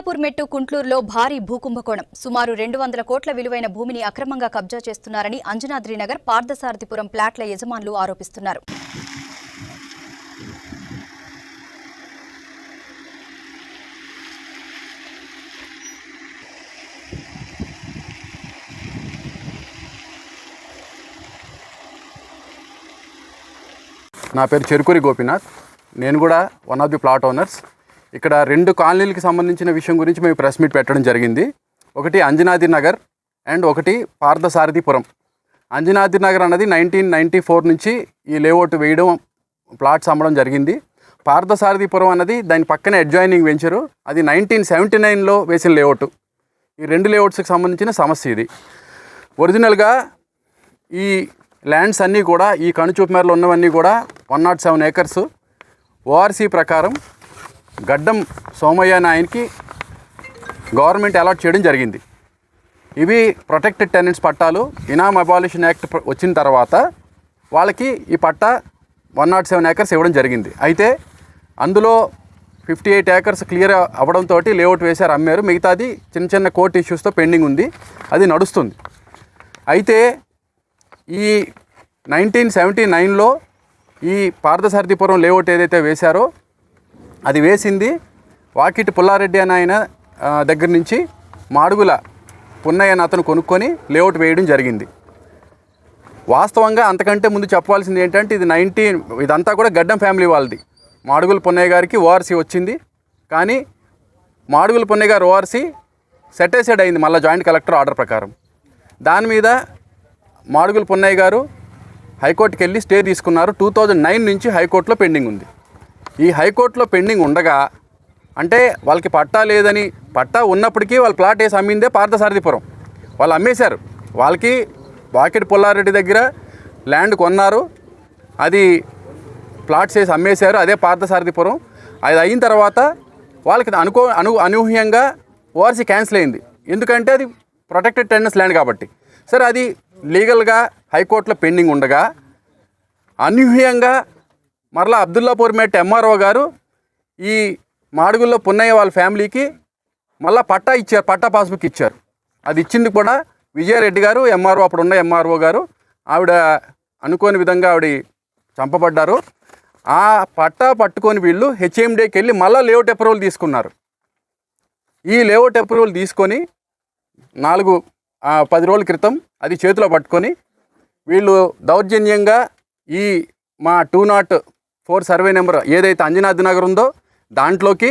అబ్దుల్లాపూర్ మెట్టు కుంట్లూరులో భారీ భూకుంభకోణం. సుమారు 200 కోట్ల విలువైన భూమిని అక్రమంగా కబ్జా చేస్తున్నారని అంజనాద్రినగర్ పార్థసారథిపురం ప్లాట్ల యజమానులు ఆరోపిస్తున్నారు. నా పేరు చెరుకూరి గోపీనాథ్. నేను కూడా one of the plot owners. ఇక్కడ 2 కాలనీలకు సంబంధించిన విషయం గురించి మేము ప్రెస్ మీట్ పెట్టడం జరిగింది. ఒకటి అంజనాద్రి నగర్ అండ్ ఒకటి పార్థసారథిపురం. అంజనాద్రి నగర్ అన్నది 1994 నుంచి ఈ లేఅవుట్ వేయడం, ప్లాట్స్ అమ్మడం జరిగింది. పార్థసారథిపురం అన్నది దాని పక్కనే అడ్జాయినింగ్ వెంచరు. అది 1979లో వేసిన లేఅవుట్. ఈ 2 లేఅవుట్స్కి సంబంధించిన సమస్య ఇది. ఒరిజినల్గా ఈ ల్యాండ్స్ అన్నీ కూడా, ఈ కనుచూపు మేరలో ఉన్నవన్నీ కూడా 107 ఏకర్స్ ఓఆర్సీ ప్రకారం గడ్డం సోమయ్య నాయన్కి గవర్నమెంట్ అలాట్ చేయడం జరిగింది. ఇవి ప్రొటెక్టెడ్ టెనెంట్స్ పట్టాలు. ఇనామ్ అబాలిషన్ యాక్ట్ వచ్చిన తర్వాత వాళ్ళకి ఈ పట్టా 107 ఏకర్స్ ఇవ్వడం జరిగింది. అయితే అందులో 58 ఏకర్స్ క్లియర్ అవ్వడంతో లేఅవుట్ వేశారు, అమ్మారు. మిగతాది చిన్న చిన్న కోర్టు ఇష్యూస్తో పెండింగ్ ఉంది, అది నడుస్తుంది. అయితే ఈ 1979లో ఈ పార్థసారథిపురం లేఅవుట్ ఏదైతే వేశారో అది వేసింది వాకిటి పుల్లారెడ్డి అని ఆయన దగ్గర నుంచి మాడుగుల పున్నయ్య అని అతను కొనుక్కొని లేఅవుట్ వేయడం జరిగింది. వాస్తవంగా అంతకంటే ముందు చెప్పాల్సింది ఏంటంటే ఇదంతా కూడా గడ్డం ఫ్యామిలీ వాళ్ళది. మాడుగుల పున్నయ్య గారికి ఓఆర్సీ వచ్చింది, కానీ మాడుగుల పున్నయ్య గారు ఓఆర్సీ సెటిల్డ్ అయింది మళ్ళీ జాయింట్ కలెక్టర్ ఆర్డర్ ప్రకారం. దాని మీద మాడుగుల పున్నయ్య గారు హైకోర్టుకి వెళ్ళి స్టే తీసుకున్నారు. 2009 నుంచి హైకోర్టులో పెండింగ్ ఉంది. ఈ హైకోర్టులో పెండింగ్ ఉండగా, అంటే వాళ్ళకి పట్టా లేదని, పట్టా ఉన్నప్పటికీ వాళ్ళు ప్లాట్ వేసి అమ్మిందే పార్థసారథిపురం. వాళ్ళు అమ్మేశారు. వాళ్ళకి వాకిటి పుల్లారెడ్డి దగ్గర ల్యాండ్ కొన్నారు, అది ప్లాట్స్ వేసి అమ్మేశారు, అదే పార్థసారథిపురం. అది అయిన తర్వాత వాళ్ళకి అనూహ్యంగా ఓఆర్సీ క్యాన్సిల్ అయింది. ఎందుకంటే అది ప్రొటెక్టెడ్ టెనెంట్స్ ల్యాండ్ కాబట్టి. సరే, అది లీగల్గా హైకోర్టులో పెండింగ్ ఉండగా అనూహ్యంగా మరలా అబ్దుల్లాపూర్ మెట్ ఎంఆర్ఓ గారు ఈ మాడుగుల్లో పున్నయ్య వాళ్ళ ఫ్యామిలీకి మళ్ళీ పట్టా ఇచ్చారు, పట్టా పాస్బుక్ ఇచ్చారు. అది ఇచ్చింది కూడా విజయారెడ్డి గారు, ఎంఆర్ఓ, అప్పుడు ఉన్న ఎంఆర్ఓ గారు. ఆవిడ అనుకోని విధంగా ఆవిడ చంపబడ్డారు. ఆ పట్టా పట్టుకొని వీళ్ళు హెచ్ఎండికి వెళ్ళి మళ్ళీ లేఅవుట్ అప్రూవల్ తీసుకున్నారు. ఈ లేఅవుట్ అప్రూవల్ తీసుకొని 10 రోజుల క్రితం అది చేతిలో పట్టుకొని వీళ్ళు దౌర్జన్యంగా ఈ మా 204 సర్వే నెంబర్ ఏదైతే అంజనాద్రి నగర్ ఉందో దాంట్లోకి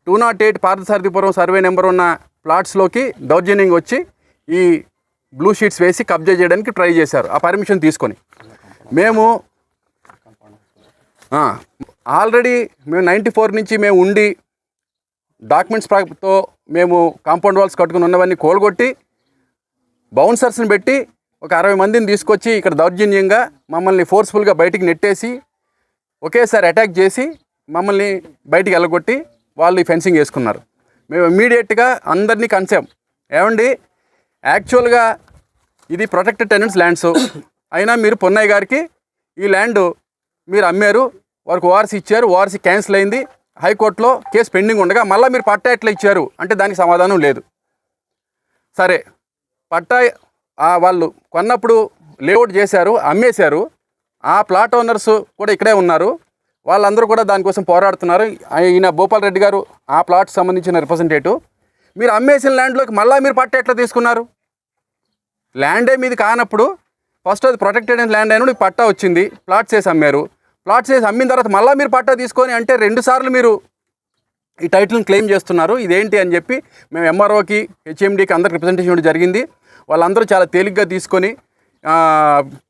208 పార్థసారథిపురం సర్వే నెంబర్ ఉన్న ప్లాట్స్లోకి దౌర్జన్యంగా వచ్చి ఈ బ్లూ షీట్స్ వేసి కబ్జా చేయడానికి ట్రై చేశారు, ఆ పర్మిషన్ తీసుకొని. మేము ఆల్రెడీ 94 నుంచి మేము ఉండి డాక్యుమెంట్స్తో మేము కాంపౌండ్ వాల్స్ కట్టుకుని ఉన్నవన్నీ కోలుగొట్టి బౌన్సర్స్ని పెట్టి ఒక 60 మందిని తీసుకొచ్చి ఇక్కడ దౌర్జన్యంగా మమ్మల్ని ఫోర్స్ఫుల్గా బయటికి నెట్టేసి ఒకేసారి అటాక్ చేసి మమ్మల్ని బయటికి వెళ్ళగొట్టి వాళ్ళు ఈ ఫెన్సింగ్ వేసుకున్నారు. మేము ఇమ్మీడియట్గా అందరినీ కన్సాం, ఏమండి యాక్చువల్గా ఇది ప్రొటెక్టెడ్ టెనెంట్స్ ల్యాండ్స్, అయినా మీరు పున్నయ్య గారికి ఈ ల్యాండ్ మీరు అమ్మారు, వారికి ఓఆర్సీ ఇచ్చారు, ఓఆర్సీ క్యాన్సిల్ అయింది, హైకోర్టులో కేసు పెండింగ్ ఉండగా మళ్ళీ మీరు పట్టా ఎట్లా ఇచ్చారు అంటే దానికి సమాధానం లేదు. సరే, పట్టా వాళ్ళు కొన్నప్పుడు లేఅవుట్ చేశారు, అమ్మేశారు. ఆ ప్లాట్ ఓనర్స్ కూడా ఇక్కడే ఉన్నారు, వాళ్ళందరూ కూడా దానికోసం పోరాడుతున్నారు. ఈయన భూపాల్ రెడ్డి గారు ఆ ప్లాట్ సంబంధించిన రిప్రజెంటేటివ్. మీరు అమ్మేసిన ల్యాండ్లోకి మళ్ళీ మీరు పట్టా ఎట్లా తీసుకున్నారు? ల్యాండే మీది కానప్పుడు ఫస్ట్ అది ప్రొటెక్టెడ్ ల్యాండ్ అయినప్పుడు పట్టా వచ్చింది, ప్లాట్స్ వేసి అమ్మారు. ప్లాట్స్ వేసి అమ్మిన తర్వాత మళ్ళీ మీరు పట్టా తీసుకొని అంటే 2 సార్లు మీరు ఈ టైటిల్ని క్లెయిమ్ చేస్తున్నారు, ఇదేంటి అని చెప్పి మేము ఎంఆర్ఓకి, హెచ్ఎండికి అందరికి రిప్రజెంటేషన్ ఇవ్వడం జరిగింది. వాళ్ళందరూ చాలా తేలిగ్గా తీసుకొని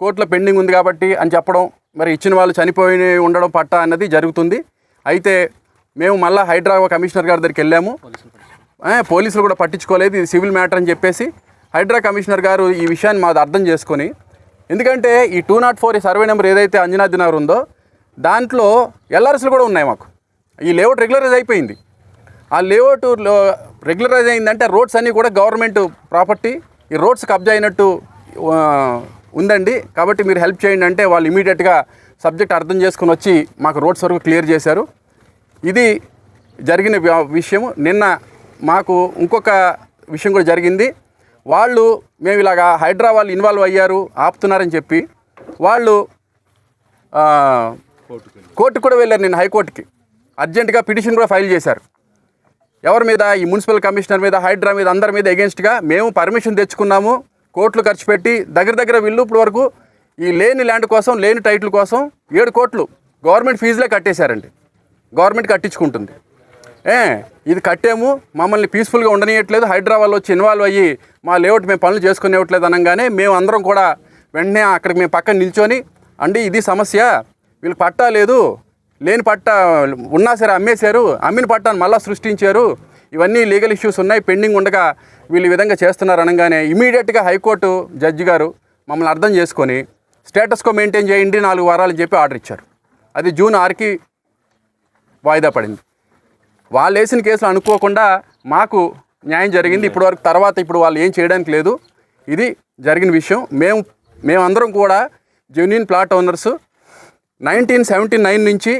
కోర్టులో పెండింగ్ ఉంది కాబట్టి అని చెప్పడం, మరి ఇచ్చిన వాళ్ళు చనిపోయి ఉండడం పట్టా అన్నది జరుగుతుంది. అయితే మేము మళ్ళీ హైడ్రా కమిషనర్ గారి దగ్గరికి వెళ్ళాము, పోలీసులు కూడా పట్టించుకోలేదు, ఇది సివిల్ మ్యాటర్ అని చెప్పేసి హైడ్రా కమిషనర్ గారు ఈ విషయాన్ని మాది అర్థం చేసుకొని, ఎందుకంటే ఈ 204 సర్వే నెంబర్ ఏదైతే అంజనాద్రి నగర్ ఉందో దాంట్లో ఎల్ఆర్ఎస్లు కూడా ఉన్నాయి మాకు. ఈ లేఅవుట్ రెగ్యులరైజ్ అయిపోయింది. ఆ లేఅవుట్ రెగ్యులరైజ్ అయిందంటే రోడ్స్ అన్నీ కూడా గవర్నమెంట్ ప్రాపర్టీ, ఈ రోడ్స్ కబ్జా అయినట్టు ఉందండి, కాబట్టి మీరు హెల్ప్ చేయండి అంటే వాళ్ళు ఇమీడియట్గా సబ్జెక్ట్ అర్థం చేసుకుని వచ్చి మాకు రోడ్స్ వరకు క్లియర్ చేశారు. ఇది జరిగిన విషయము. నిన్న మాకు ఇంకొక విషయం కూడా జరిగింది. వాళ్ళు మేము ఇలాగా హైడ్రా వాళ్ళు ఇన్వాల్వ్ అయ్యారు, ఆపుతున్నారని చెప్పి వాళ్ళు కోర్టుకు కూడా వెళ్ళారు. నేను హైకోర్టుకి అర్జెంటుగా పిటిషన్ కూడా ఫైల్ చేశారు. ఎవరి మీద? ఈ మున్సిపల్ కమిషనర్ మీద, హైడ్రా మీద, అందరి మీద ఎగెన్స్ట్గా మేము పర్మిషన్ తెచ్చుకున్నాము, కోట్లు ఖర్చు పెట్టి దగ్గర వీళ్ళు ఇప్పుడు వరకు ఈ లేని ల్యాండ్ కోసం, లేని టైటిల్ కోసం 7 కోట్లు గవర్నమెంట్ ఫీజులే కట్టేశారండి. గవర్నమెంట్ కట్టించుకుంటుంది. ఇది కట్టాము, మమ్మల్ని పీస్ఫుల్గా ఉండనియట్లేదు, హైడ్రా వాళ్ళు వచ్చి ఇన్వాల్వ్ అయ్యి మా లేఅవుట్ మేము పనులు చేసుకునేవట్లేదు అనగానే మేము అందరం కూడా వెంటనే అక్కడికి మేము పక్కన నిల్చొని, అండి ఇది సమస్య, వీళ్ళు పట్టా లేదు, లేని పట్టా ఉన్నా సరే అమ్మేశారు, అమ్మిన పట్టాను మళ్ళీ సృష్టించారు, ఇవన్నీ లీగల్ ఇష్యూస్ ఉన్నాయి, పెండింగ్ ఉండగా వీళ్ళు ఈ విధంగా చేస్తున్నారు అనగానే ఇమీడియట్గా హైకోర్టు జడ్జి గారు మమ్మల్ని అర్థం చేసుకొని స్టేటస్ కో మెయింటైన్ చేయండి 4 వారాలు చెప్పి ఆర్డర్ ఇచ్చారు. అది జూన్ 6కి వాయిదా పడింది. వాళ్ళు వేసిన కేసులు అనుకోకుండా మాకు న్యాయం జరిగింది. ఇప్పటివరకు ఇప్పుడు వాళ్ళు ఏం చేయడానికి లేదు. ఇది జరిగిన విషయం. మేమందరం కూడా జెన్యూన్ ప్లాట్ ఓనర్స్. 1979 నుంచి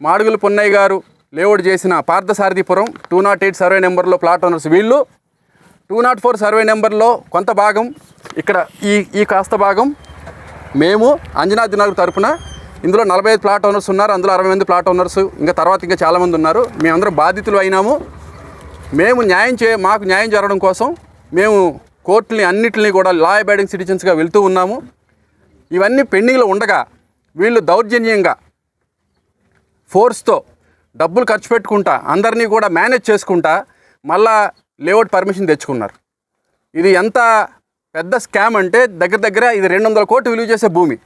మాడుగుల పున్నయ్య గారు లేఅవుట్ చేసిన పార్థసారథిపురం 208 సర్వే నెంబర్లో ప్లాట్ ఓనర్స్ వీళ్ళు. 204 సర్వే నెంబర్లో కొంత భాగం, ఇక్కడ ఈ కాస్త భాగం మేము అంజనాద్రి నగర్ తరపున, ఇందులో 45 ప్లాట్ ఓనర్స్ ఉన్నారు, అందులో 60 మంది ప్లాట్ ఓనర్స్, ఇంకా చాలామంది ఉన్నారు. మేమందరం బాధితులు అయినాము. మాకు న్యాయం జరగడం కోసం మేము కోర్టుని అన్నింటినీ కూడా లా అబైడింగ్ సిటిజన్స్గా వెళ్తూ ఉన్నాము. ఇవన్నీ పెండింగ్లో ఉండగా వీళ్ళు దౌర్జన్యంగా ఫోర్స్తో డబ్బులు ఖర్చు పెట్టుకుంటా అందరినీ కూడా మేనేజ్ చేసుకుంటా మళ్ళా లేఅవుట్ పర్మిషన్ తెచ్చుకున్నారు. ఇది ఎంత పెద్ద స్కామ్ అంటే దగ్గర ఇది 200 కోట్లు విలువ చేసే భూమి.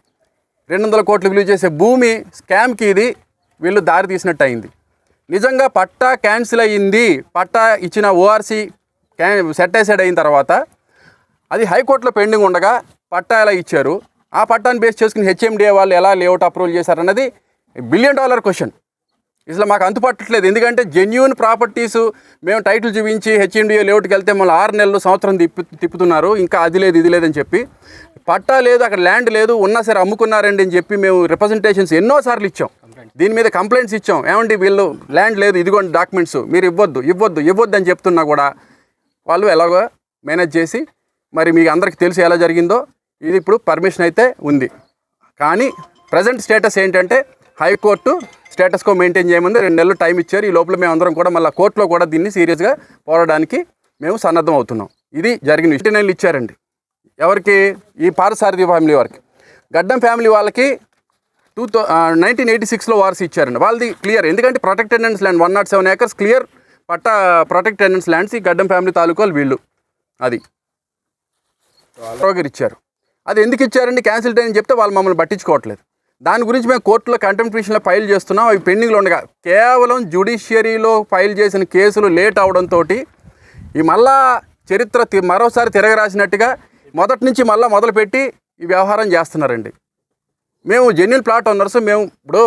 200 కోట్లు విలువ చేసే భూమి స్కామ్కి ఇది వీళ్ళు దారి తీసినట్టు అయింది. నిజంగా పట్టా క్యాన్సిల్ అయ్యింది, పట్టా ఇచ్చిన ఓఆర్సీ సెటిసైడ్ అయిన తర్వాత అది హైకోర్టులో పెండింగ్ ఉండగా పట్టా ఎలా ఇచ్చారు, ఆ పట్టాన్ని బేస్ చేసుకుని హెచ్ఎండిఏ వాళ్ళు ఎలా లేఅవుట్ అప్రూవల్ చేశారన్నది $1 బిలియన్ క్వశ్చన్. ఇట్లా మాకు అంతుపట్టట్లేదు. ఎందుకంటే జెన్యూన్ ప్రాపర్టీస్ మేము టైటిల్ చూపించి హెచ్ఎండిఏ లేఅవుట్కి వెళ్తే మళ్ళీ 6 నెలలు సంవత్సరం తిప్పుతున్నారు, ఇంకా అది లేదు ఇది లేదని చెప్పి. పట్టా లేదు, అక్కడ ల్యాండ్ లేదు, ఉన్నా సరే అమ్ముకున్నారండి అని చెప్పి మేము రిప్రజెంటేషన్స్ ఎన్నోసార్లు ఇచ్చాం, దీని మీద కంప్లైంట్స్ ఇచ్చాం. ఏమండి వీళ్ళు ల్యాండ్ లేదు, ఇదిగోండి డాక్యుమెంట్స్, మీరు ఇవ్వద్దు అని చెప్తున్నా కూడా వాళ్ళు ఎలాగో మేనేజ్ చేసి, మరి మీకు అందరికీ తెలిసి ఎలా జరిగిందో, ఇది ఇప్పుడు పర్మిషన్ అయితే ఉంది. కానీ ప్రజెంట్ స్టేటస్ ఏంటంటే హైకోర్టు స్టేటస్ కో మెయింటైన్ చేయమంది 2 నెలలు టైం ఇచ్చారు. ఈ లోపల మేము అందరం కూడా మళ్ళీ కోర్టులో కూడా దీన్ని సీరియస్గా పోరాడడానికి మేము సన్నద్ధం అవుతున్నాం. ఇది జరిగిన 20 నెలలు ఇచ్చారండి. ఎవరికి? ఈ పార్థసారథి ఫ్యామిలీ వారికి. గడ్డం ఫ్యామిలీ వాళ్ళకి 1986లో వార్స్ ఇచ్చారండి. వాళ్ళది క్లియర్, ఎందుకంటే protected tenants land 107 acres clear patta protected tenants lands. ఈ గడ్డం ఫ్యామిలీ తాలూకాలు వీళ్ళు అది ఇచ్చారు. అది ఎందుకు ఇచ్చారండి క్యాన్సిల్ అని చెప్తే వాళ్ళు మమ్మల్ని పట్టించుకోవట్లేదు. దాని గురించి మేము కోర్టులో కంటెంప్ట్ పిటిషన్లో ఫైల్ చేస్తున్నాం. అవి పెండింగ్లో ఉండగా కేవలం జ్యుడిషియరీలో ఫైల్ చేసిన కేసులు లేట్ అవడంతో ఈ మళ్ళా చరిత్ర మరోసారి తిరగరాసినట్టుగా మొదటి నుంచి మళ్ళీ మొదలుపెట్టి ఈ వ్యవహారం చేస్తున్నారండి. మేము జెన్యూన్ ప్లాట్ ఓనర్స్. ఇప్పుడు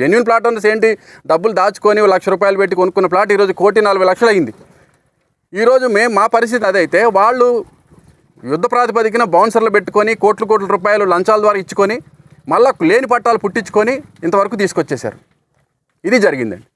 జెన్యూన్ ప్లాట్ ఓనర్స్ ఏంటి? డబ్బులు దాచుకొని ₹1,00,000 పెట్టి కొనుక్కున్న ప్లాట్ ఈరోజు 1,40,00,000 అయింది. ఈరోజు మా పరిస్థితి అదైతే వాళ్ళు యుద్ధ ప్రాతిపదికన బౌన్సర్లు పెట్టుకొని కోట్ల రూపాయలు లంచాల ద్వారా ఇచ్చుకొని మళ్ళీ లేని పట్టాలు పుట్టించుకొని ఇంతవరకు తీసుకొచ్చేశారు. ఇది జరిగిందండి.